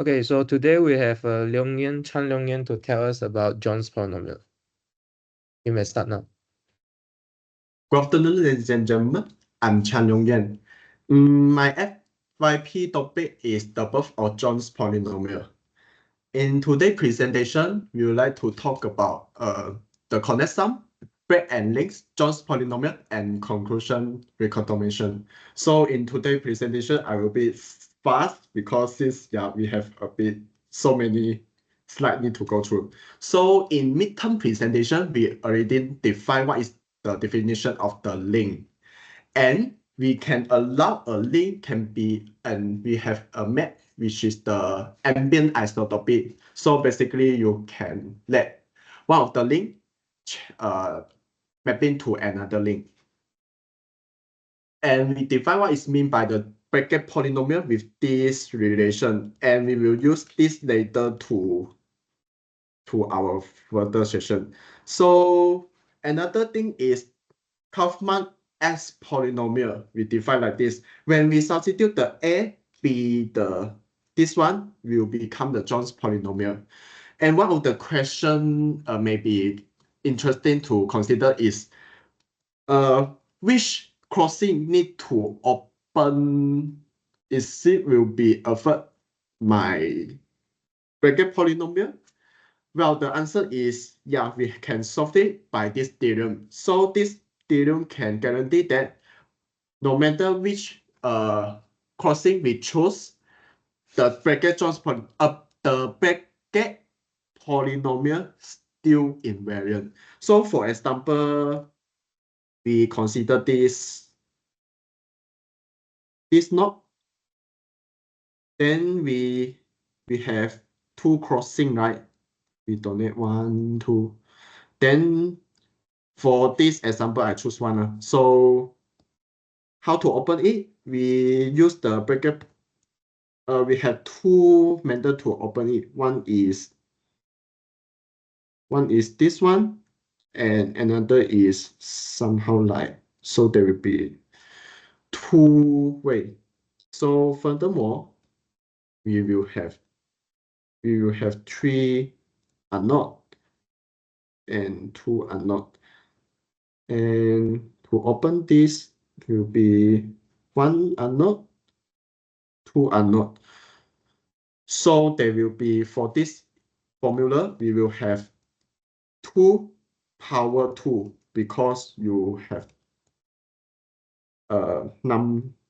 Okay, so today we have Leong Chan Leong to tell us about John's polynomial. You may start now. Good afternoon, ladies and gentlemen. I'm Chan Yuan. My FYP topic is the birth of John's polynomial. In today's presentation, we would like to talk about the connect sum, break and links, John's polynomial, and conclusion recognition. So in today's presentation, I will be fast because since we have so many slides need to go through. So in midterm presentation, we already define what is the definition of the link, and we can allow a link can be, and we have a map which is the ambient isotopic. So basically you can let one of the link mapping to another link, and we define what is meant by the bracket polynomial with this relation, and we will use this later to our further session. So another thing is Kaufman S polynomial. We define like this. When we substitute the A, B, this one will become the John's polynomial. And one of the question may be interesting to consider is which crossing need to open is it will be affect my bracket polynomial? Well, the answer is, we can solve it by this theorem. So this theorem can guarantee that no matter which crossing we choose, the bracket polynomial still invariant. So for example, we consider this node. Then we have two crossing, right? We donate 1, 2. Then for this example, I choose one. So how to open it? We use the bracket. We have two methods to open it. One is this one, and another is somehow like, so there will be two way. So furthermore, we will have three unknown and two unknown. And to open this will be one unknown, two unknown. So there will be, for this formula, we will have 2 power 2 because you have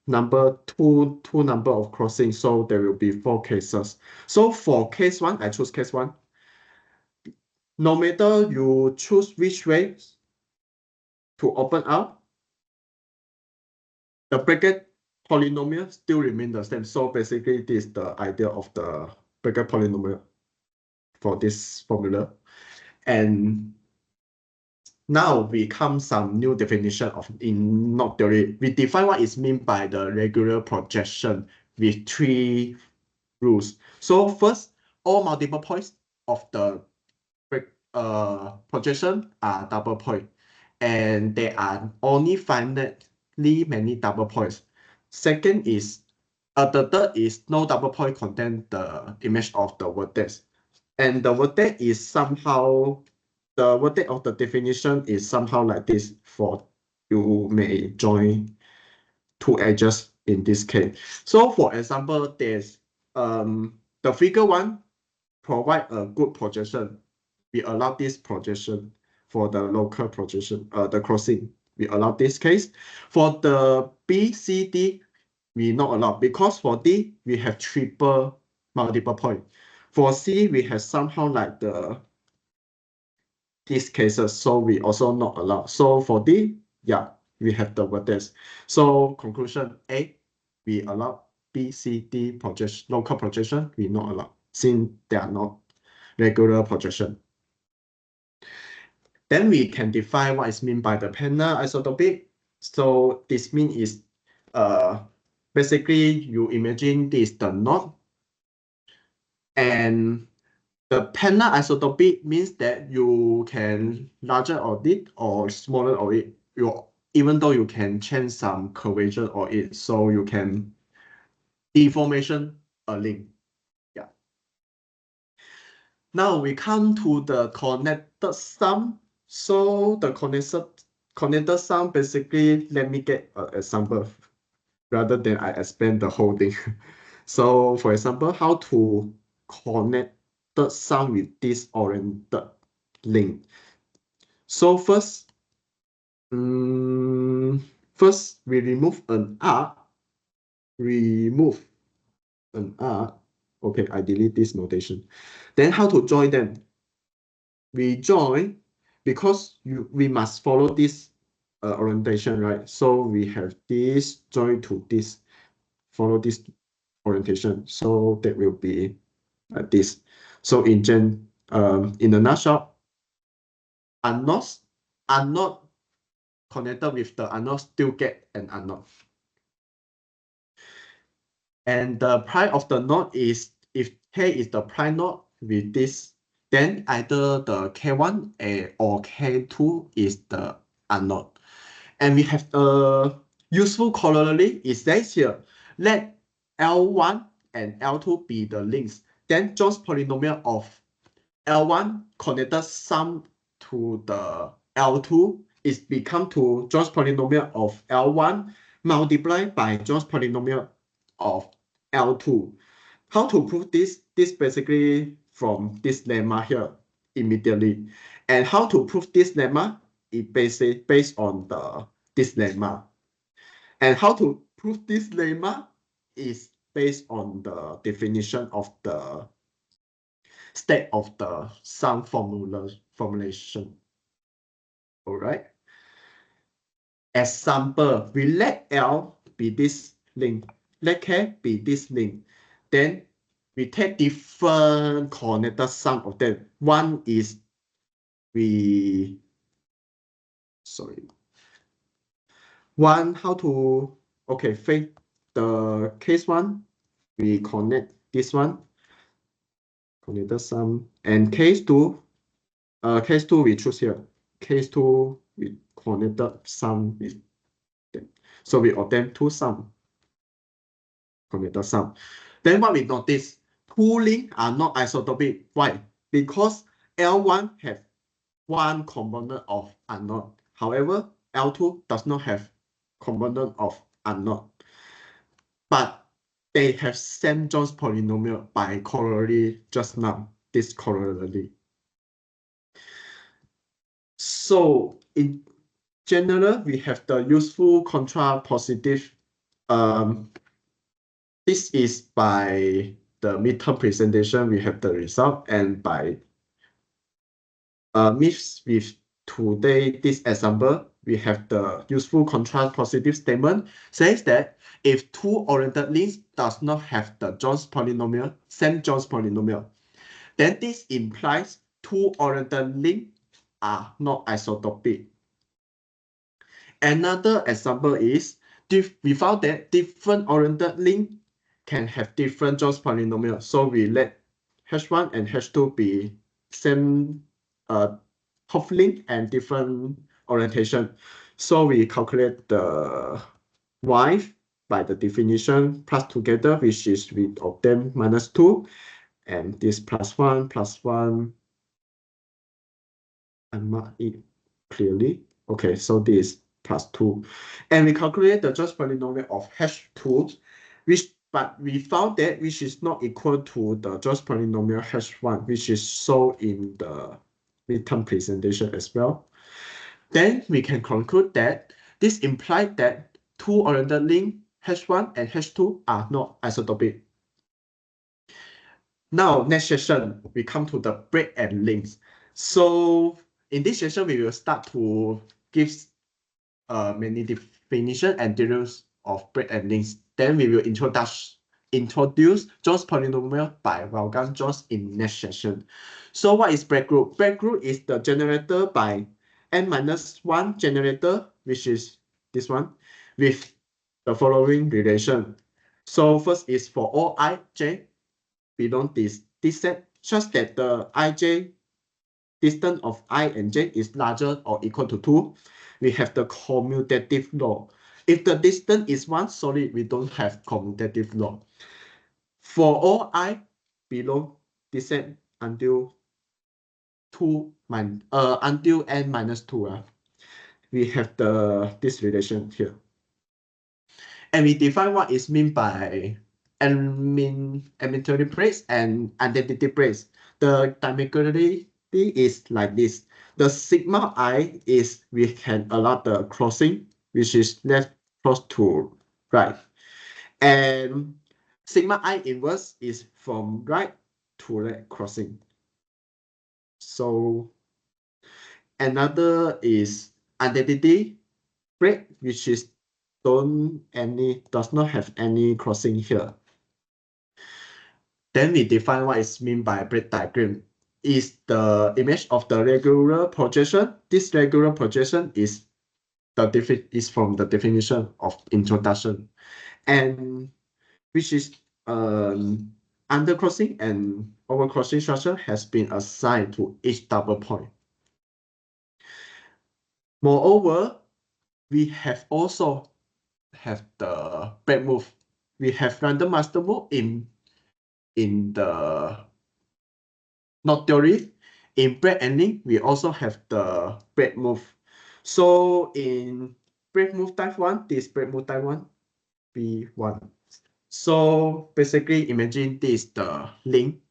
number of crossings, so there will be 4 cases. So for case 1, I choose case 1. No matter you choose which way to open up, the bracket polynomial still remain the same. So basically, this is the idea of the bracket polynomial for this formula. And now we come some new definition of in knot theory. We define what is meant by the regular projection with 3 rules. So first, all multiple points of the projection are double point, and there are only finitely many double points. Second is the third is no double point contain the image of the vertex, and the vertex is somehow the vertex of the definition is somehow like this. For you may join 2 edges in this case. So for example, there's the figure 1 provide a good projection. We allow this projection for the local projection, the crossing. We allow this case. For the B, C, D, we not allow because for D we have triple multiple point. For C we have somehow like these cases, so we also not allow. So for D, we have the vertex. So conclusion A, we allow. B, C, D projection, local projection, we not allow since they are not regular projection. Then we can define what is meant by the planar isotopic. So this mean is basically you imagine this the knot, and the planar isotopic means that you can larger of it or smaller of it. Even though you can change some curvature of it, so you can deformation a link. Now we come to the connected sum. So the connected sum basically, let me get an example rather than I explain the whole thing. So for example, how to connect the sum with this oriented link. So first we remove an arc. Remove an arc. Okay, I delete this notation. Then how to join them? We join because we must follow this orientation, right? So we have this join to this, follow this orientation. So that will be this. So in a nutshell, unknown connected with the unknown still get an unknown. And the prime of the node is, if K is the prime node with this, then either the K1 or K2 is the unknown. And we have a useful corollary is that here. Let L1 and L2 be the links. Then Jones polynomial of L1 connected sum to the L2 is become to Jones polynomial of L1 multiplied by Jones polynomial of L2. How to prove this? This basically from this lemma here immediately. And how to prove this lemma? It based on this lemma. And how to prove this lemma is based on the definition of the state of the sum formulation. All right. Example, we let L be this link, let K be this link. Then we take different connected sum of them. One is how to, okay, fake the case one, we connect this one, connected sum, and case two we choose here. Case two, we connected sum with them. So we obtain two sum, connected sum. Then what we notice, two links are not isotopic. Why? Because L1 have one component of unknown. However, L2 does not have component of unknown. But they have same Jones polynomial by corollary just now, this corollary. So in general, we have the useful contra positive. This is by the midterm presentation, we have the result, and by with today this example, we have the useful contrast positive statement says that if two oriented links does not have the Jones polynomial, same Jones polynomial, then this implies two oriented links are not isotopic. Another example is we found that different oriented link can have different Jones polynomial. So we let H1 and H2 be same top link and different orientation. So we calculate the Y by the definition plus together, which is we obtain -2, and this +1, I mark it clearly. Okay, so this +2. And we calculate the Jones polynomial of H2, but we found that which is not equal to the Jones polynomial H1, which is shown in the midterm presentation as well. Then we can conclude that this implies that two oriented links H1 and H2 are not isotopic. Now, next session, we come to the break and links. So in this session, we will start to give many definition and theorems of break and links. Then we will introduce Jones polynomial by Vaughan-Jones in next session. So what is break group? Break group is the generator by n-1 generator, which is this one, with the following relation. So first is for all ij belong this set such that the ij distance of I and j is larger or equal to 2. We have the commutative law. If the distance is 1, sorry, we don't have commutative law. For all I belong this set until 2 until n minus 2, we have this relation here. And we define what is meant by elementary brace and identity brace. The diametricality is like this. The sigma I is we can allow the crossing, which is left cross to right. And sigma I inverse is from right to left crossing. So another is identity break, which is does not have any crossing here. Then we define what is meant by break diagram. Is the image of the regular projection. This regular projection is from the definition of introduction, and which is under crossing and over crossing structure has been assigned to each double point. Moreover, we have also have the break move. We have random master move in the not theory. In break and link, we also have the break move. So in break move type 1, this break move type 1, B1. So basically imagine this is the link.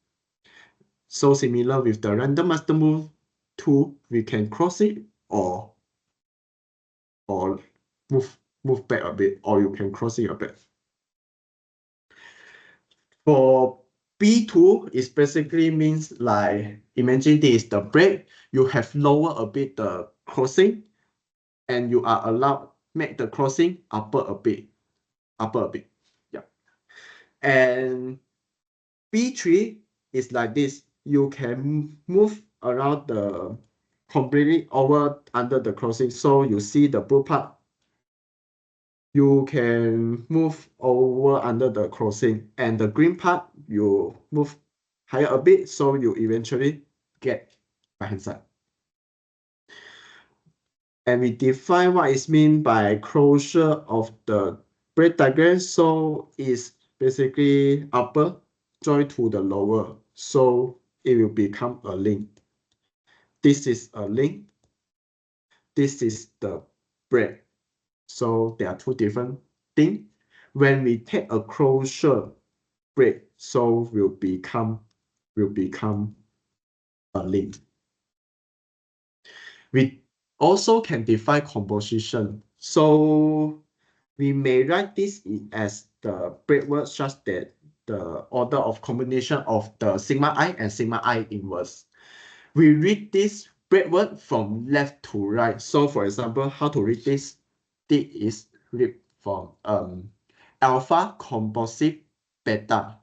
So similar with the random master move 2, we can cross it or move back a bit, or you can cross it a bit. For B2, it basically means like, imagine this is the break, you have lower a bit the crossing, and you are allowed make the crossing upper a bit. Yeah. And B3 is like this. You can move around the completely over under the crossing. So you see the blue part, you can move over under the crossing, and the green part you move higher a bit, so you eventually get right hand side. And we define what is meant by closure of the break diagram. So it's basically upper join to the lower, so it will become a link. This is a link. This is the break. So there are two different things. When we take a closure break, so will become a link. We also can define composition. So we may write this as the break word such that the order of combination of the sigma I and sigma I inverse. We read this break word from left to right. So for example, how to read this? This is read from alpha composite beta.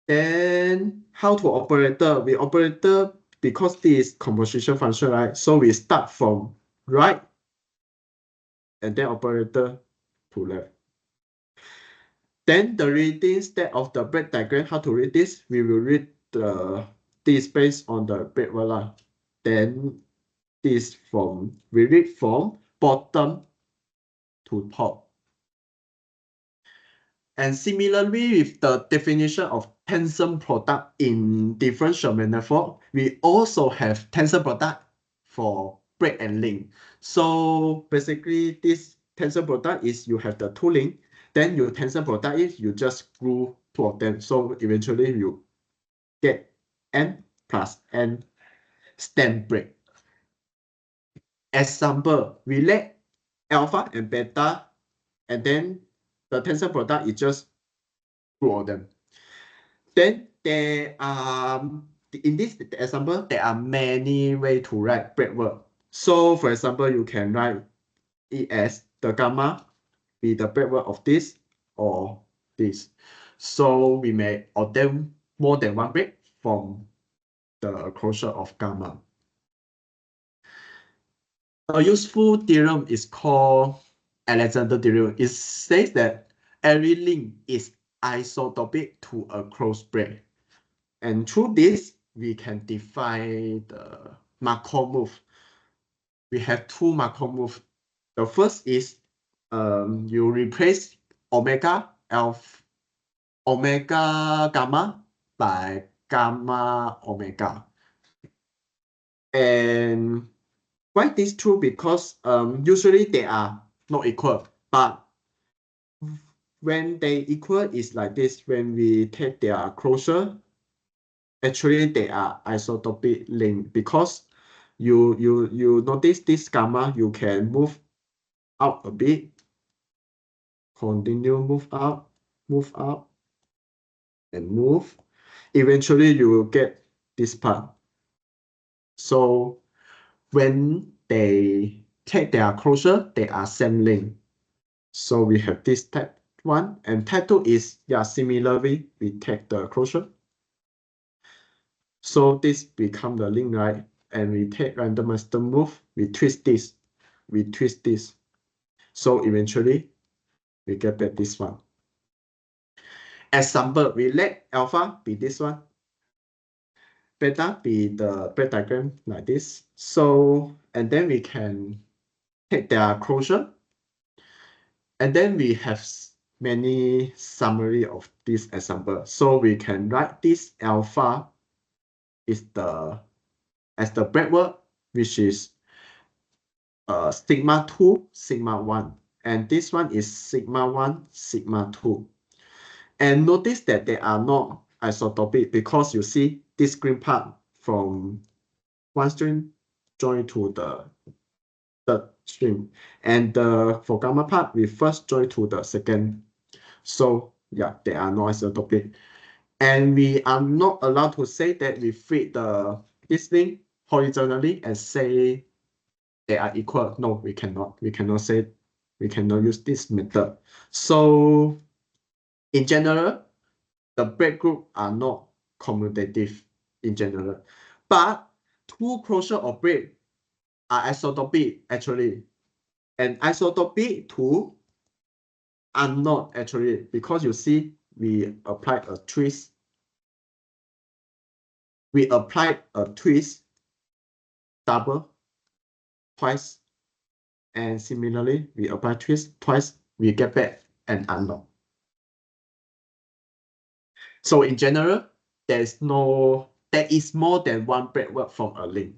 Then how to operator? We operator because this is composition function, right? So we start from right and then operator to left. Then the reading step of the break diagram, how to read this? We will read this based on the break word. Then we read from bottom to top. And similarly, with the definition of tensor product in differential manifold, we also have tensor product for break and link. So basically, this tensor product is you have the two link, then your tensor product is you just glue two of them. So eventually you get n plus n stem break. Example, we let alpha and beta, and then the tensor product is just two of them. Then there are, in this example, there are many ways to write break word. So for example, you can write it as the gamma be the break word of this or this. So we may obtain more than one break from the closure of gamma. A useful theorem is called Alexander theorem. It says that every link is isotopic to a closed break. And through this, we can define the Markov move. We have two Markov moves. The first is you replace omega gamma by gamma omega. And why this true? Because usually they are not equal, but when they equal is like this. When we take their closure, actually they are isotopic link because you notice this gamma, you can move out a bit, continue move up, and move. Eventually you will get this part. So when they take their closure, they are same length. So we have this type 1, and type 2 is, yeah, similarly, we take the closure. So this become the link, right? And we take randomized move, we twist this, we twist this. So eventually, we get back this one. Example, we let alpha be this one, beta be the break diagram like this. So, and then we can take their closure. And then we have many summary of this example. So we can write this alpha is as the breadwork, which is sigma 2, sigma 1. And this one is sigma 1, sigma 2. And notice that they are not isotopic because you see this green part from one string join to the third string. And the for gamma part, we first join to the second. So yeah, they are not isotopic. And we are not allowed to say that we fit this thing horizontally and say they are equal. No, we cannot. We cannot say, we cannot use this method. So in general, the break group are not commutative in general. But two closure of break are isotopic actually. And isotopic two are not actually, because you see we applied a twist. We applied a twist double twice, and similarly we apply twist twice, we get back an unknown. So in general, there is more than one breadwork from a link.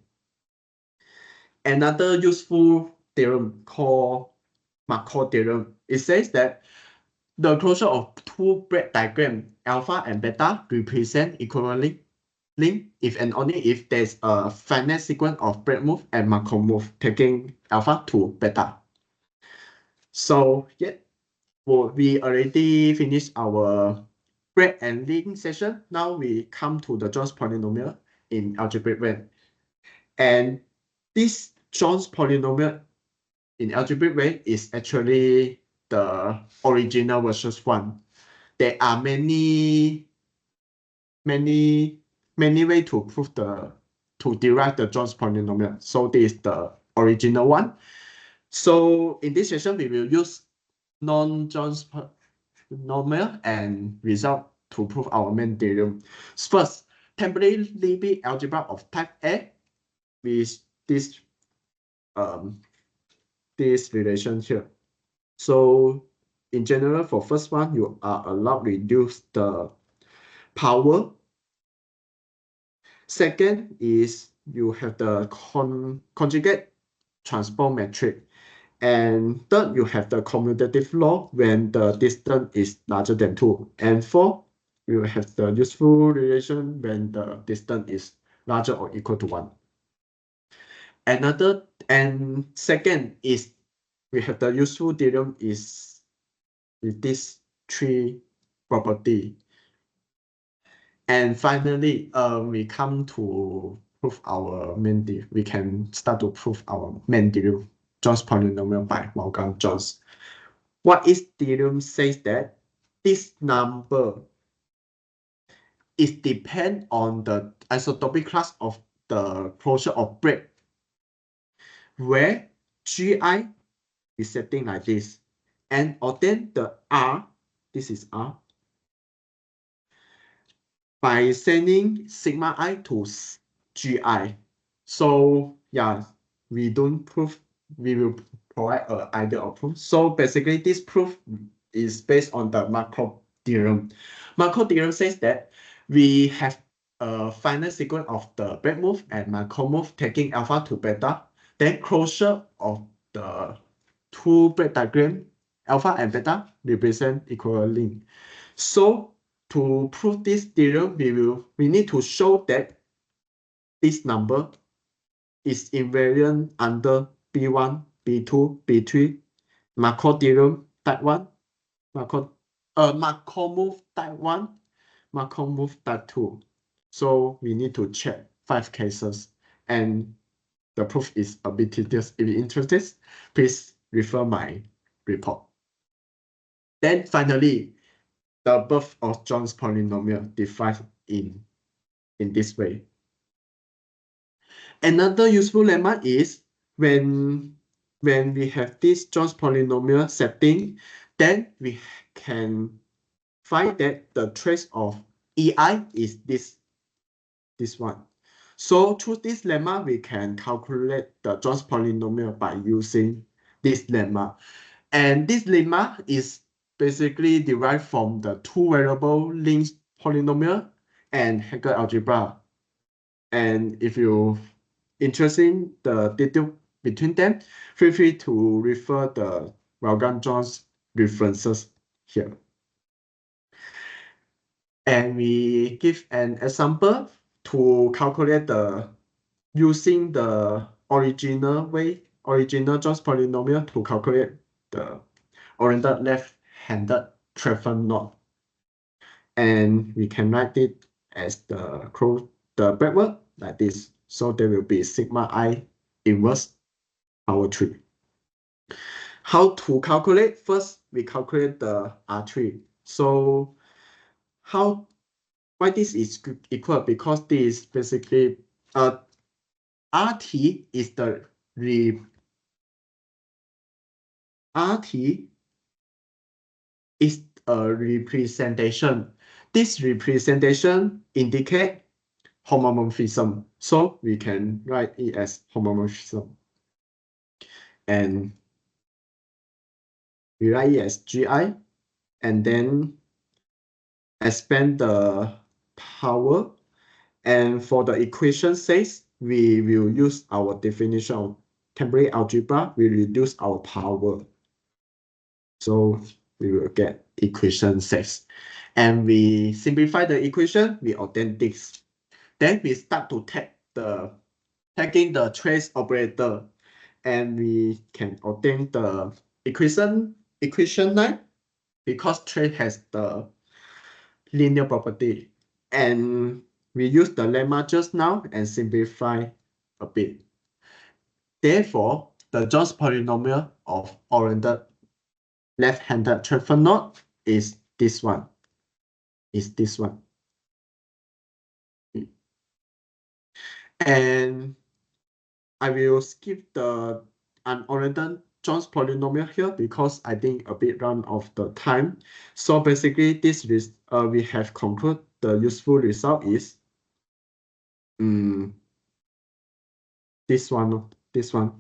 Another useful theorem called Markov theorem, it says that the closure of two break diagram alpha and beta represent equivalent link if and only if there's a finite sequence of break move and Markov move taking alpha to beta. So yeah, well, we already finished our break and link session. Now we come to the John's polynomial in algebraic way. And this John's polynomial in algebraic way is actually the original versus one. There are many ways to prove to derive the John's polynomial. So this is the original one. So in this session, we will use non-John's polynomial and result to prove our main theorem. First, temporary Libby algebra of type A with this relation here. So in general, for first one, you are allowed to reduce the power. Second is you have the conjugate transform matrix. And third, you have the commutative law when the distance is larger than 2. And fourth, you have the useful relation when the distance is larger or equal to 1. And second is we have the useful theorem is with these three property. And finally, we come to prove our main theorem. We can start to prove our main theorem, John's polynomial by Morgan-Jones. What is theorem says that this number is depend on the isotopic class of the closure of break, where Gi is setting like this, and obtain the R, this is R, by sending sigma I to Gi. So yeah, we don't prove, we will provide an idea of proof. So basically this proof is based on the Markov theorem. Markov theorem says that we have final sequence of the break move and macro move taking alpha to beta, then closure of the two break diagram, alpha and beta, represent equal link. So to prove this theorem, we need to show that this number is invariant under B1, B2, B3, macro theorem type 1, macro move type 1, macro move type 2. So we need to check 5 cases, and the proof is a bit tedious. If you're interested, please refer my report. Then finally, the above of John's polynomial defined in this way. Another useful lemma is when we have this John's polynomial setting, then we can find that the trace of EI is this one. So through this lemma, we can calculate the John's polynomial by using this lemma. And this lemma is basically derived from the two variable linked polynomial and Hegel algebra. And if you're interested in the detail between them, feel free to refer the Vaughan-Jones references here. And we give an example to calculate using the original John's polynomial to calculate the oriented left-handed triple knot. And we can write it as the backward like this. So there will be sigma I inverse power 3. How to calculate? First, we calculate the R3. So why this is equal? Because this is basically RT is the RT is a representation. This representation indicates homomorphism. So we can write it as homomorphism. And we write it as GI, and then expand the power. And for the equation 6, we will use our definition of temporary algebra. We reduce our power. So we will get equation 6. And we simplify the equation, we obtain this. Then we start to taking the trace operator, and we can obtain the equation 9 because trace has the linear property. And we use the lemma just now and simplify a bit. Therefore, the John's polynomial of oriented left-handed triple knot is this one. And I will skip the unoriented John's polynomial here because I think a bit run of the time. So basically, this is we have concluded the useful result is this one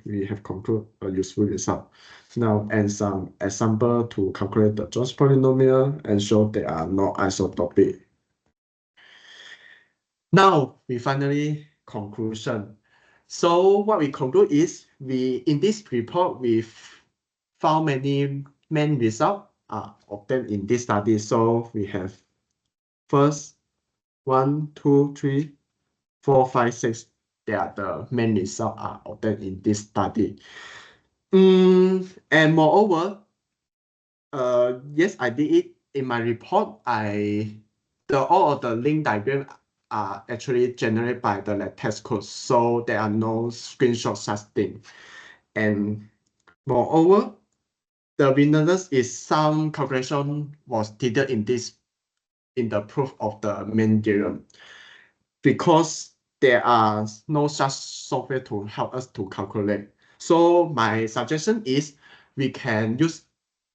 we have concluded a useful result. Now, and some example to calculate the John's polynomial and show they are not isotopic. Now we finally conclusion. So what we conclude is in this report we found many main results are obtained in this study. So we have first 1, 2, 3, 4, 5, 6. They are the main results are obtained in this study. And moreover, yes, I did it in my report. All of the link diagram are actually generated by the LaTeX code, so there are no screenshot such thing. And moreover, the weirdness is some calculation was needed in the proof of the main theorem, because there are no such software to help us to calculate. So my suggestion is we can use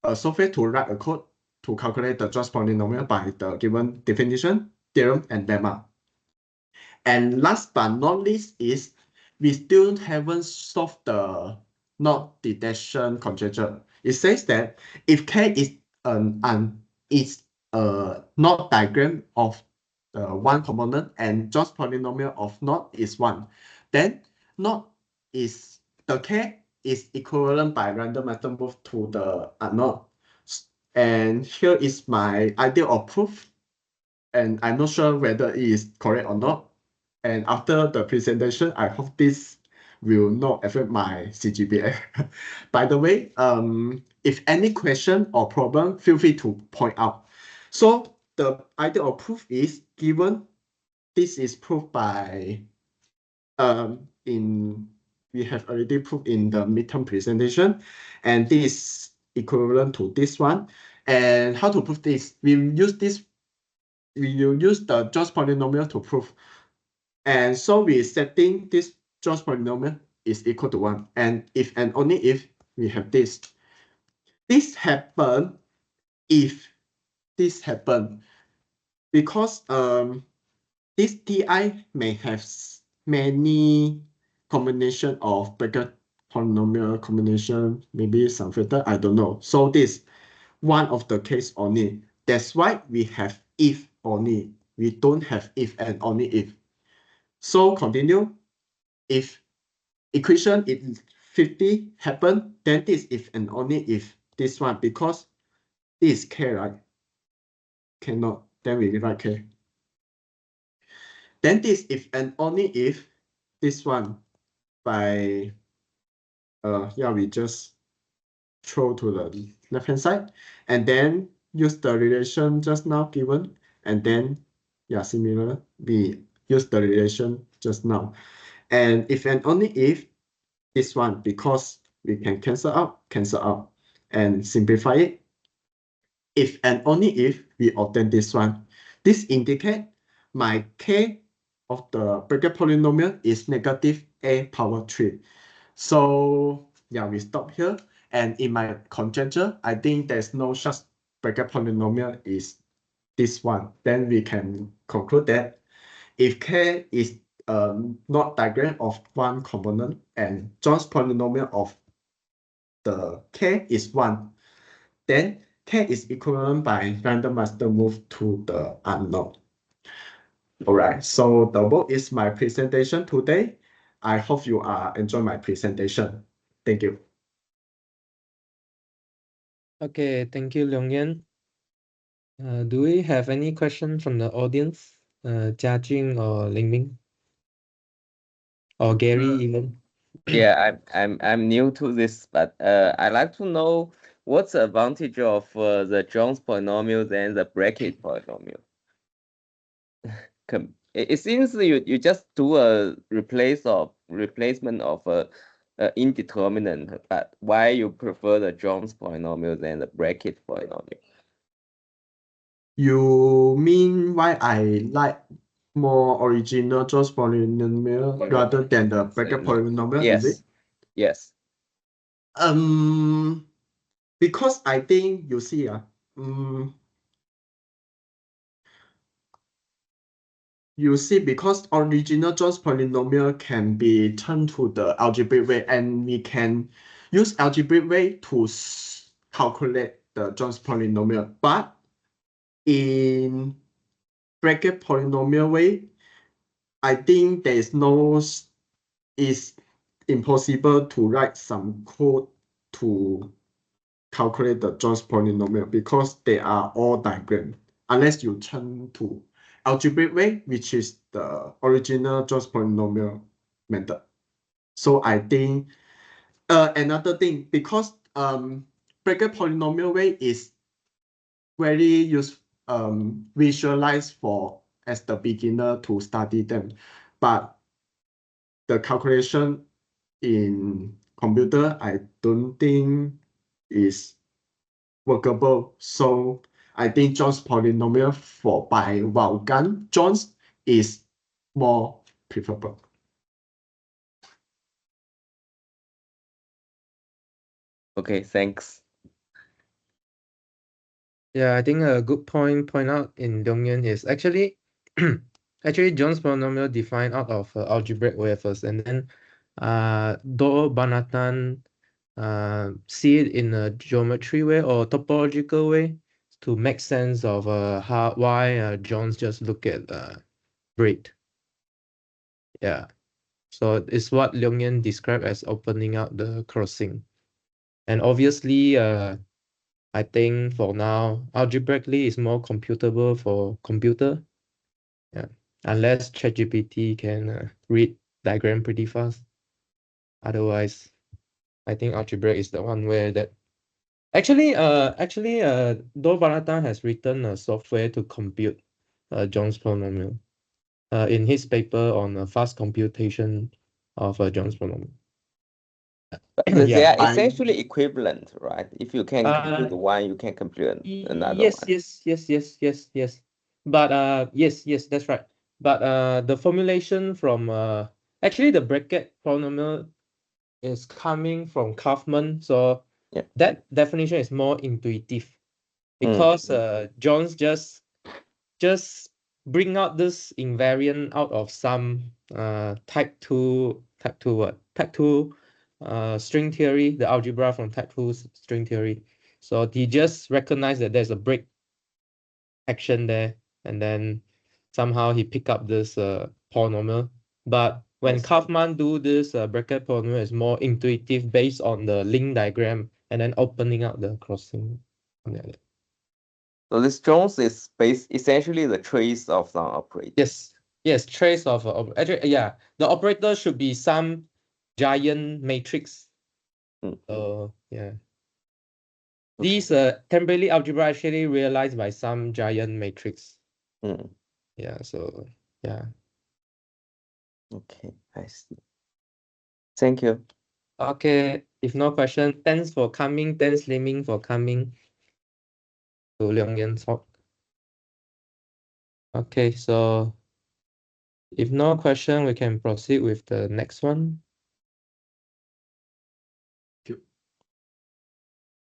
a software to write a code to calculate the John's polynomial by the given definition, theorem, and lemma. And last but not least is we still haven't solved the knot detection conjecture. It says that if K is a knot diagram of one component, and John's polynomial of naught is 1. Then naught is the k is equivalent by random master move to the unknown. And here is my idea of proof. And I'm not sure whether it is correct or not. And after the presentation, I hope this will not affect my CGPA. By the way, if any question or problem, feel free to point out. So the idea of proof is given. This is proved by we have already proved in the midterm presentation, and this is equivalent to this one. And how to prove this? We will use the John's polynomial to prove. And so we setting this John's polynomial is equal to 1. And if and only if we have this. This happen if this happen because this Ti may have many combination of bracket polynomial combination, maybe some filter, I don't know. So this one of the case only. That's why we have if only. We don't have if and only if. So continue. If equation in 50 happen, then this if and only if this one, because this is k, right? Cannot, then we write k. Then this if and only if this one by we just throw to the left hand side and then use the relation just now given, and then similar we use the relation just now. And if and only if this one, because we can cancel out and simplify it. If and only if we obtain this one, this indicate my k of the bracket polynomial is negative a power 3. So we stop here. And in my conjecture, I think there's no such bracket polynomial is this one. Then we can conclude that if k is not diagram of one component and John's polynomial of the k is 1, then k is equivalent by random master move to the unknown. All right, so the book is my presentation today. I hope you are enjoying my presentation. Thank you. Okay, thank you, Leong Yan. Do we have any questions from the audience? Jia Jing or Ling Ming? Or Gary even? Yeah, I'm new to this, but I'd like to know what's the advantage of the Jones polynomials and the bracket polynomial. It seems you just do a replacement of a indeterminate, but why you prefer the Jones polynomials and the bracket polynomial? You mean why I like more original Jones polynomial rather than the bracket polynomial? Yes. Is it? Yes. Because I think you see because original Jones polynomial can be turned to the algebraic way, and we can use algebraic way to calculate the Jones polynomial. But in bracket polynomial way, I think there is it's impossible to write some code to calculate the Jones polynomial because they are all diagram, unless you turn to algebraic way, which is the original Jones polynomial method. So I think another thing, because bracket polynomial way is very visualized for as the beginner to study them, but the calculation in computer I don't think is workable. So I think John's polynomial by Vaughan Jones is more preferable. Okay, thanks. Yeah, I think a good point out in Leong Yan is actually John's polynomial defined out of algebraic way first, and then Do Banatan see it in a geometry way or topological way. to make sense of why Jones just look at break. Yeah. So it's what Leong Yan described as opening out the crossing. And obviously, I think for now, algebraically is more computable for computer. Yeah. Unless ChatGPT can read diagram pretty fast. Otherwise, I think algebra is the one where that actually Do Baratan has written a software to compute Jones polynomial in his paper on fast computation of Jones polynomial. They Yeah. are essentially equivalent, right? If you can compute one, you can compute another Yes, one. yes. But yes, that's right. But the formulation from actually the bracket polynomial is coming from Kaufman, so Yeah. that definition is more intuitive because Jones just bring out this invariant out of some type 2 string theory, the algebra from type 2 string theory. So he just recognized that there's a break action there, and then somehow he pick up this polynomial. But when Kaufman do this bracket polynomial, is more intuitive based on the link diagram and then opening out the crossing. So this Jones is essentially the trace of some operator. Yes, trace of actually, yeah, the operator should be some giant matrix. Yeah. These temporally algebra actually realized by some giant matrix. Yeah, so yeah. Okay, I see. Thank you. Okay, if no question, thanks for coming. Thanks, Liming, for coming to Leong Yan talk. Okay, so if no question, we can proceed with the next one.